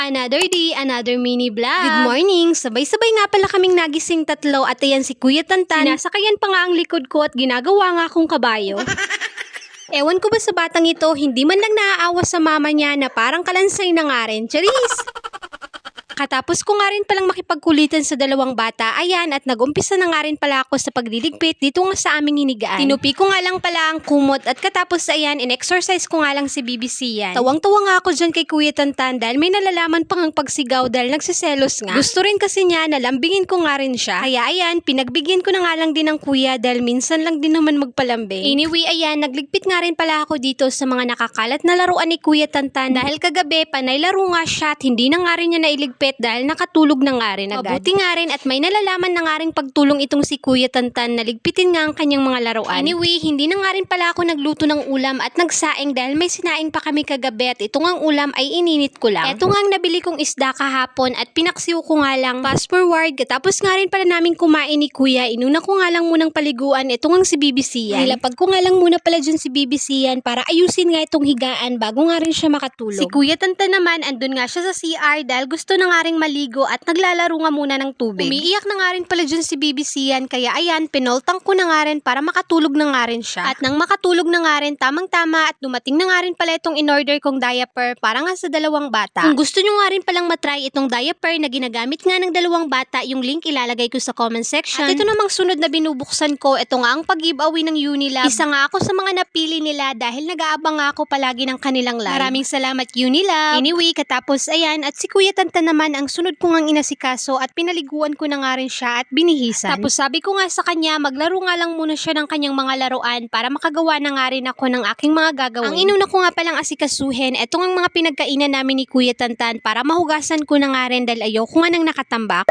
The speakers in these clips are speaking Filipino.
Another day, another mini vlog. Good morning! Sabay-sabay nga pala kaming nagising tatlo at ayan si Kuya Tantan. Sinasakayan pa nga ang likod ko at ginagawa nga akong kabayo. Ewan ko ba sa batang ito, hindi man lang naaawa sa mama niya na parang kalansay na nga rin. Charis! Katapos ko nga rin palang makipagkulitan sa dalawang bata, ayan, at nag-umpisa na nga rin pala ako sa pagliligpit dito nga sa aming hinigaan. Tinupi ko nga lang pala ang kumot at katapos ayan, in-exercise ko nga lang si BBC yan. Tawang-tawa nga ako dyan kay Kuya Tantan dahil may nalalaman pang ang pagsigaw dahil nagsiselos nga. Gusto rin kasi niya na lambingin ko nga rin siya. Kaya ayan, pinagbigyan ko na nga lang din ng kuya dahil minsan lang din naman magpalambing. Anyway, ayan, nagligpit nga rin pala ako dito sa mga nakakalat na laruan ni Kuya Tantan dahil kagabi panay laro nga siya at hindi na nga rin niya nailigpit dahil nakatulog na nga rin agad. Mabuti nga rin at may nalalaman na nga rin pagtulong itong si Kuya Tantan na ligpitin nga ang kanyang mga laruan. Anyway, hindi na nga rin pala ako nagluto ng ulam at nagsaing dahil may sinaing pa kami kagabi at itong ang ulam ay ininit ko lang. Ito nga ang nabili kong isda kahapon at pinaksiw ko nga lang. Fast forward, katapos nga rin pala namin kumain ni Kuya, inuna ko nga lang munang paliguan itong ang si BBC yan. Nilapag ko nga lang muna pala dyan si BBC yan para ayusin nga itong higaan bago nga rin siya makatulog. Si Kuya Tantan naman, andun nga siya sa CR dahil gusto na nga ring maligo at naglalaro nga muna ng tubig. Umiiyak na nga rin pala dyan si BBC yan, kaya ayan, pinoltang ko na nga rin para makatulog na nga rin siya. At nang makatulog na nga rin, tamang-tama at dumating na nga rin pala itong in-order kong diaper para nga sa dalawang bata. Kung gusto nyo nga rin palang matry itong diaper na ginagamit nga ng dalawang bata, yung link ilalagay ko sa comment section. At ito namang sunod na binubuksan ko, ito nga ang pag-giveaway ng Unilab. Isa nga ako sa mga napili nila dahil nag-aabang nga ako palagi ng kanilang live. Maraming salamat Unilab! Anyway, katapos ayan, at si Kuya Tantan naman ang sunod ko ngang inasikaso at pinaliguan ko na nga rin siya at binihisan. Tapos sabi ko nga sa kanya, maglaro nga lang muna siya ng kanyang mga laruan para makagawa na nga rin ako ng aking mga gagawin. Ang inuna ko nga palang asikasuhin, eto ang mga pinagkainan namin ni Kuya Tantan para mahugasan ko na nga rin dahil ayoko nga nang nakatambak.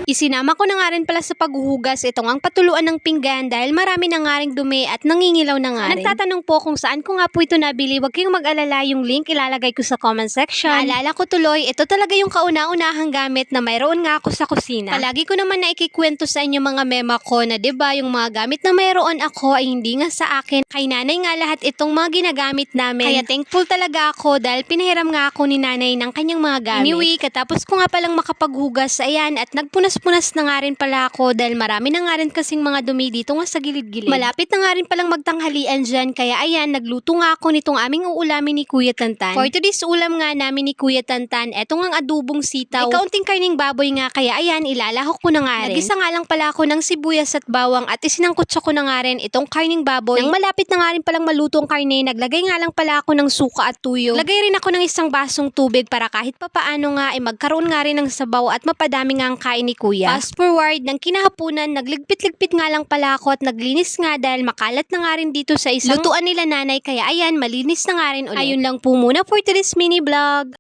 Isinama ko na nga rin pala sa paghuhugas itong ang patuluan ng pinggan dahil marami na nga ring dumi at nangingilaw na nga rin. Nagtatanong po kung saan ko nga po ito nabili, wag kayong mag-alala, yung link ilalagay ko sa comment section. Naalala ko tuloy, ito talaga yung kauna-unahang gamit na mayroon nga ako sa kusina. Palagi ko naman na ikikwento sa inyo mga mema ko na 'di ba yung mga gamit na mayroon ako ay hindi nga sa akin. Kay nanay nga lahat itong mga ginagamit namin. Kaya thankful talaga ako dahil pinahiram nga ako ni nanay ng kanyang mga gamit. Anyway, katapos ko nga palang makapaghugas, ayan, at nagpunas na nga rin pala ako dahil marami na nga rin kasing mga dumi dito nga sa gilid-gilid. Malapit na nga rin palang magtanghalian dyan, kaya ayan, nagluto nga ako nitong aming uulamin ni Kuya Tantan. For today's ulam nga namin ni Kuya Tantan, eto nga ang adubong sitaw. May kaunting karning baboy nga, kaya ayan, ilalahok ko na nga rin. Nagisa nga lang pala ako ng sibuyas at bawang at isinangkutsa ko na nga rin itong karning baboy. Nang malapit na nga rin palang malutong karne, naglagay nga lang pala ako ng suka at tuyo. Lagay rin ako ng isang basong tubig para kahit papaano nga ay magkaroon nga rin ng sabaw at mapadami nga ang kain ni Kuya. Fast forward, ng kinahapunan, nagligpit-ligpit nga lang pala ako at naglinis nga dahil makalat na nga rin dito sa isang lutuan nila nanay, kaya ayan, malinis na nga rin ulit. Ayun lang po muna for today's mini vlog.